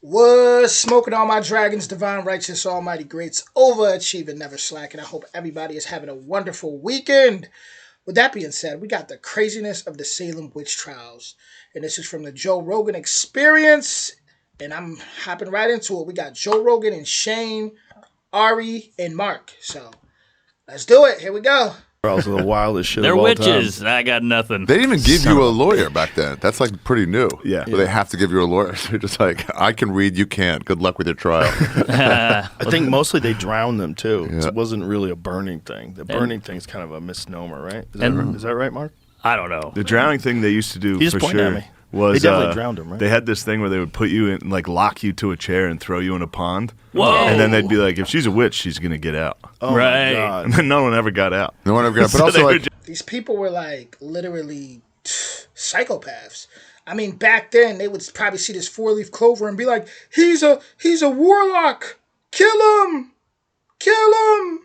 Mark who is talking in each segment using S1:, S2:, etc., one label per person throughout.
S1: Was smoking all my dragons, divine, righteous, almighty greats, overachieving, never slacking. I hope everybody is having a wonderful weekend. With that being said, we got the craziness of the Salem witch trials. And this is from the Joe Rogan Experience. And I'm hopping right into it. We got Joe Rogan and Shane, Ari, and Mark. So let's do it. Here we go.
S2: Trials are the wildest shit
S3: They're
S2: of all
S3: witches.
S2: time.
S3: I got nothing.
S4: They didn't even give you a lawyer back then. That's like pretty new.
S2: Yeah.
S4: Where they have to give you a lawyer. They're just like, I can read, you can't. Good luck with your trial.
S2: I think mostly they drowned them too.
S4: Yeah.
S2: It wasn't really a burning thing. The burning thing's kind of a misnomer, right? Is that right, Mark?
S3: I don't know.
S5: The drowning thing they used to do
S2: He just
S5: for
S2: pointed at
S5: sure
S2: me.
S5: was
S2: They definitely drowned him, right?
S5: They had this thing where they would put you in, like lock you to a chair and throw you in a pond.
S3: Whoa.
S5: And then they'd be like, if she's a witch, she's gonna get out.
S2: Oh
S3: Right.
S2: my God.
S5: And then no one ever got out.
S4: No one ever got. But
S5: So
S4: also,
S5: they
S4: like,
S5: would
S1: These people were like literally psychopaths. I mean, back then they would probably see this 4-leaf clover and be like, he's a warlock. Kill him. Kill him.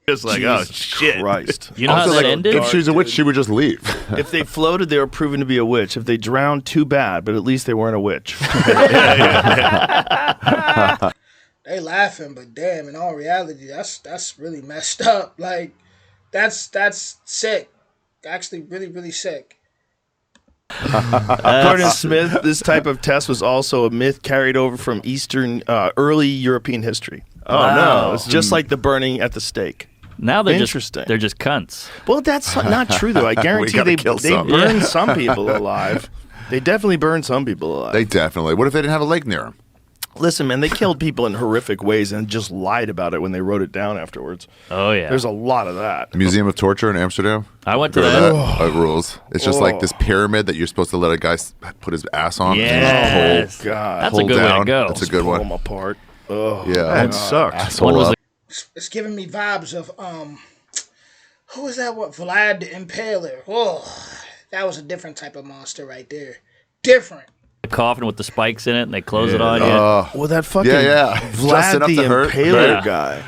S5: just like, oh
S2: Jesus
S5: shit.
S2: Christ.
S3: You know how
S4: also,
S3: that
S4: like,
S3: ended?
S4: if she was a witch, she would just leave.
S2: If they floated, they were proven to be a witch. If they drowned, too bad, but at least they weren't a witch.
S1: They laughing, but damn, in all reality, that's really messed up. Like, that's sick. Actually, really, really sick.
S2: According to Smith, this type of test was also a myth carried over from early European history.
S5: Oh
S3: Wow.
S5: no.
S2: Just like the burning at the stake.
S3: Now they're
S2: Interesting.
S3: they're just cunts.
S2: Well, that's not true, though. I guarantee
S4: gotta
S2: they
S4: kill some.
S2: burn some people alive. They definitely burn some people alive.
S4: They definitely. What if they didn't have a lake near them?
S2: Listen, man, they killed people in horrific ways and just lied about it when they wrote it down afterwards.
S3: Oh yeah.
S2: There's a lot of that.
S4: Museum of Torture in Amsterdam?
S3: I went to
S4: Or
S3: that.
S4: that rules. It's just like this pyramid that you're supposed to let a guy put his ass on.
S3: Yes.
S2: Oh, God.
S3: That's a
S4: Hold
S3: good way
S4: down.
S3: to go.
S4: That's a good
S2: Pull
S4: one.
S2: them apart. Oh,
S4: Yeah.
S5: That sucks.
S4: Asshole
S3: One was
S4: up.
S1: It's giving me vibes of who was that? What, Vlad the Impaler? Oh, that was a different type of monster right there. Different.
S3: a coffin with the spikes in it, and they close it on you.
S2: Well, that fucking
S4: Yeah. Just
S2: Vlad
S4: enough
S2: the
S4: to hurt.
S2: Impaler
S3: Yeah.
S2: guy.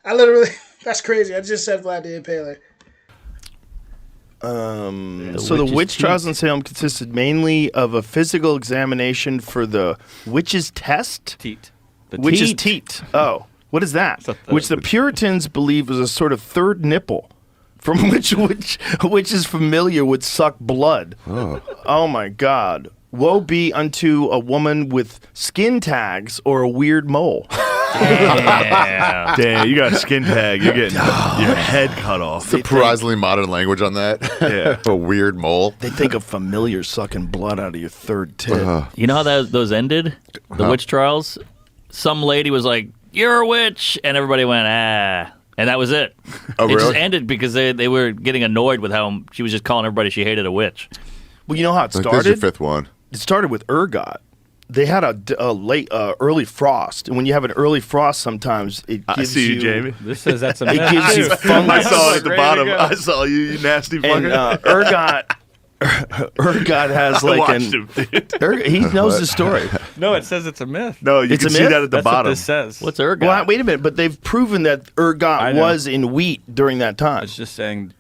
S1: I literally, that's crazy. I just said Vlad the Impaler.
S2: So the
S3: witch's
S2: witch trials
S3: teat.
S2: in Salem consisted mainly of a physical examination for the witch's test,
S6: Teat.
S2: which is
S3: teat.
S2: teat. Oh, what is that?
S6: So
S2: Which the Puritans believed was a sort of third nipple, from which is familiar would suck blood. Oh my God! Woe be unto a woman with skin tags or a weird mole.
S3: Damn.
S5: Damn, you got a skin tag. You're getting your head cut off.
S4: Surprisingly modern language on that.
S5: Yeah.
S4: A weird mole.
S2: They think of familiar sucking blood out of your third tit.
S3: You know how those ended? The witch trials? Some lady was like, "You're a witch," and everybody went, "Ah." And that was it.
S4: Oh,
S3: It just
S4: really?
S3: ended because they were getting annoyed with how she was just calling everybody she hated a witch.
S2: Well, you know how it
S4: Like, there's your
S2: started?
S4: fifth one.
S2: It started with ergot. They had a late early frost, and when you have an early frost, sometimes it
S5: I
S2: gives
S5: see you, Jamie.
S6: This says that's a
S2: It
S6: myth.
S2: gives you
S5: I
S2: fungus.
S5: saw it at the
S6: Ready to
S5: bottom.
S6: go.
S5: I saw you, you nasty
S2: And
S5: fucker.
S2: ergot has
S5: I
S2: like
S5: watched
S2: an.
S5: him, dude.
S2: He knows the story.
S6: No, it says it's a myth.
S5: No, you
S2: It's
S5: can
S2: a
S5: see
S2: myth?
S5: that at the
S6: That's
S5: bottom.
S6: what this says.
S3: What's ergot?
S2: Well, wait a minute, but they've proven that ergot
S6: I know.
S2: was in wheat during that time.
S6: It's just saying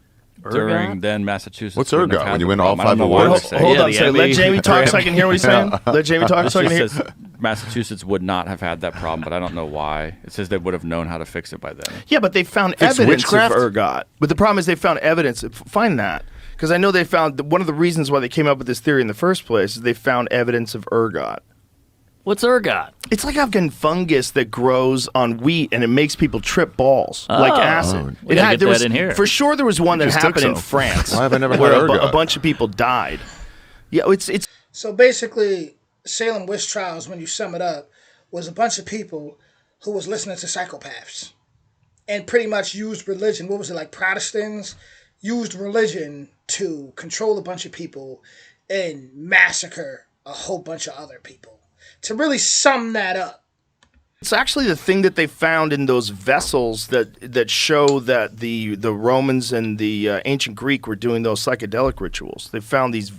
S6: during then Massachusetts.
S4: What's
S6: wouldn't have
S4: ergot?
S6: had
S4: When you
S6: the
S4: win all
S6: problem. I don't
S4: five
S6: know why
S4: awards?
S6: they're saying
S2: Hold
S3: Yeah,
S2: on,
S3: the
S2: say, let
S3: Emmy,
S2: Jamie talk so I
S3: Grammy.
S2: can hear what he's saying. Let Jamie talk
S6: It
S2: so I can
S6: just
S2: hear.
S6: says Massachusetts would not have had that problem, but I don't know why. It says they would have known how to fix it by then.
S2: Yeah, but they found
S4: Fix
S2: evidence
S4: witchcraft?
S2: of ergot. But the problem is they found evidence. Find that. Because I know they found one of the reasons why they came up with this theory in the first place is they found evidence of ergot.
S3: What's ergot?
S2: It's like Afghan fungus that grows on wheat and it makes people trip balls like acid.
S3: We gotta get
S2: there
S3: that
S2: was,
S3: in here.
S2: For sure, there was one that
S5: Just took
S2: happened in
S5: some.
S2: France.
S4: Why have I never
S2: where
S4: had
S2: a
S4: ergot?
S2: bunch of people died. Yeah, it's
S1: So basically, Salem witch trials, when you sum it up, was a bunch of people who was listening to psychopaths and pretty much used religion. What was it, like Protestants? Used religion to control a bunch of people and massacre a whole bunch of other people. To really sum that up.
S2: It's actually the thing that they found in those vessels that show that the Romans and the ancient Greek were doing those psychedelic rituals. They found these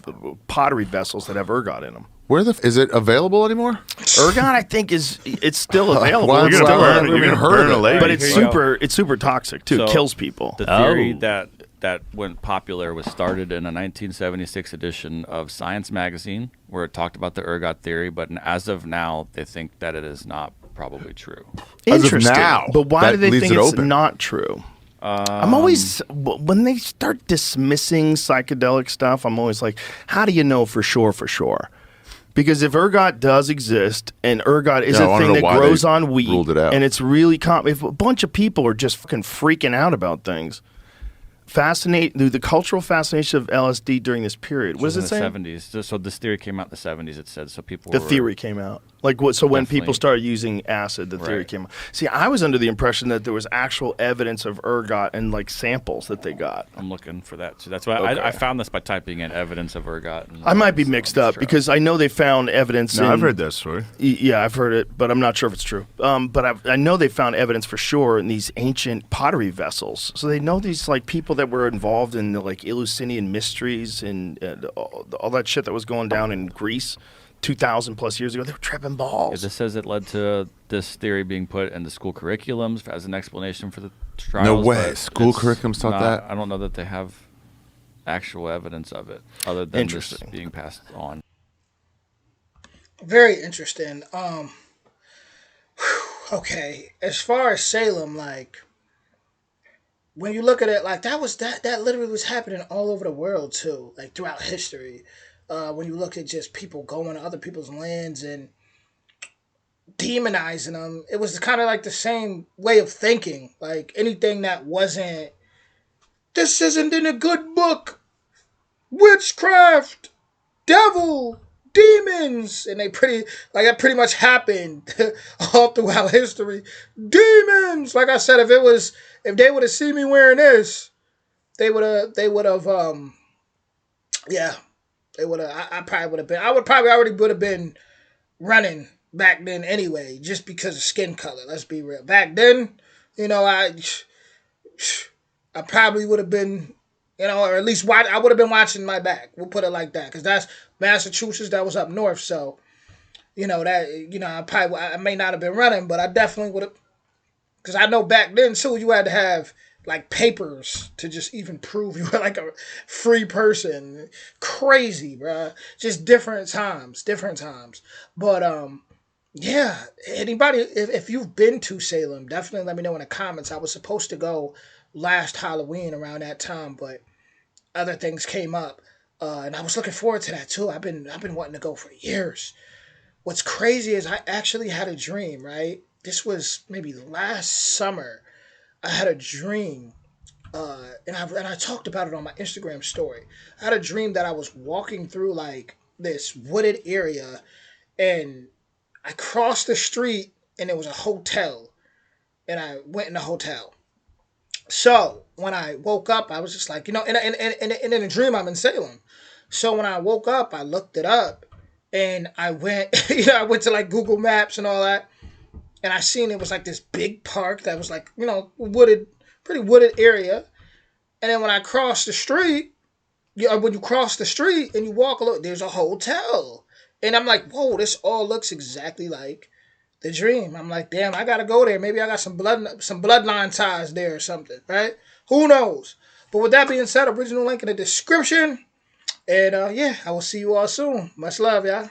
S2: pottery vessels that have ergot in them.
S4: Where is it available anymore?
S2: Ergot, I think, it's still available.
S4: Why
S2: It's
S4: am I
S2: still
S4: never
S5: burn it.
S4: even
S5: You're gonna
S4: heard
S5: burn
S4: of
S5: a
S4: it?
S5: lady.
S2: but it's
S6: Here you go.
S2: super toxic too. It
S6: So-
S2: kills people.
S6: The theory
S3: Oh.
S6: that that went popular was started in a 1976 edition of Science magazine, where it talked about the ergot theory. But as of now, they think that it is not probably true.
S5: As of
S2: Interesting.
S5: now,
S2: But why
S5: that
S2: do they
S5: leaves
S2: think
S5: it
S2: it's
S5: open.
S2: not true? I'm always, when they start dismissing psychedelic stuff, I'm always like, how do you know for sure? Because if ergot does exist, and ergot is
S4: Yeah, I
S2: a
S4: wanna
S2: thing
S4: know
S2: that
S4: why
S2: grows
S4: they
S2: on wheat,
S4: ruled it out.
S2: and it's really if a bunch of people are just fucking freaking out about things, the cultural fascination of LSD during this period. What does it say?
S6: In the 70s. So this theory came out in the 70s. It said so people.
S2: The theory came out. Like what? So when people
S6: Definitely.
S2: started using acid, the theory
S6: Right.
S2: came out. See, I was under the impression that there was actual evidence of ergot and like samples that they got.
S6: I'm looking for that too. That's why
S2: Okay.
S6: I found this by typing in evidence of ergot. And
S2: I might be mixed up because I know they found evidence.
S5: No,
S2: in,
S5: I've heard that story.
S2: Yeah, I've heard it, but I'm not sure if it's true. But I know they found evidence for sure in these ancient pottery vessels. So they know these like people that were involved in the like Eleusinian mysteries and all that shit that was going down in Greece 2,000 plus years ago. They were tripping balls.
S6: This says it led to this theory being put into school curriculums as an explanation for the trials.
S4: No way.
S6: but
S4: School
S6: it's
S4: curriculums taught
S6: not-
S4: that?
S6: I don't know that they have actual evidence of it other than this
S2: Interesting.
S6: being passed on.
S1: Very interesting. Okay, as far as Salem, like when you look at it, like that literally was happening all over the world too, like throughout history. When you look at just people going to other people's lands and demonizing them, it was kind of like the same way of thinking. Like anything that wasn't, this isn't in a good book, witchcraft, devil, demons, and that pretty much happened all throughout history. Demons, like I said, if they would have seen me wearing this, they would have yeah, they would have. I probably would have been. I would probably already would have been running back then anyway, just because of skin color. Let's be real. Back then, I probably would have been, or at least I would have been watching my back. We'll put it like that, because that's Massachusetts. That was up north, so I may not have been running, but I definitely would have, because I know back then too, you had to have like papers to just even prove you were like a free person. Crazy, bruh. Just different times. But yeah, anybody, if you've been to Salem, definitely let me know in the comments. I was supposed to go last Halloween around that time, but other things came up, and I was looking forward to that too. I've been wanting to go for years. What's crazy is I actually had a dream, right? This was maybe last summer. I had a dream, and I talked about it on my Instagram story. I had a dream that I was walking through like this wooded area, and I crossed the street, and it was a hotel, and I went in the hotel. So when I woke up, I was just like, and in a dream I'm in Salem. So when I woke up, I looked it up, and I went, I went to like Google Maps and all that. And I seen it was like this big park that was like, pretty wooded area. And then when I crossed the street, when you cross the street and you walk a little, there's a hotel. And I'm like, whoa, this all looks exactly like the dream. I'm like, damn, I gotta go there. Maybe I got some bloodline ties there or something, right? Who knows? But with that being said, original link in the description. And yeah, I will see you all soon. Much love, y'all.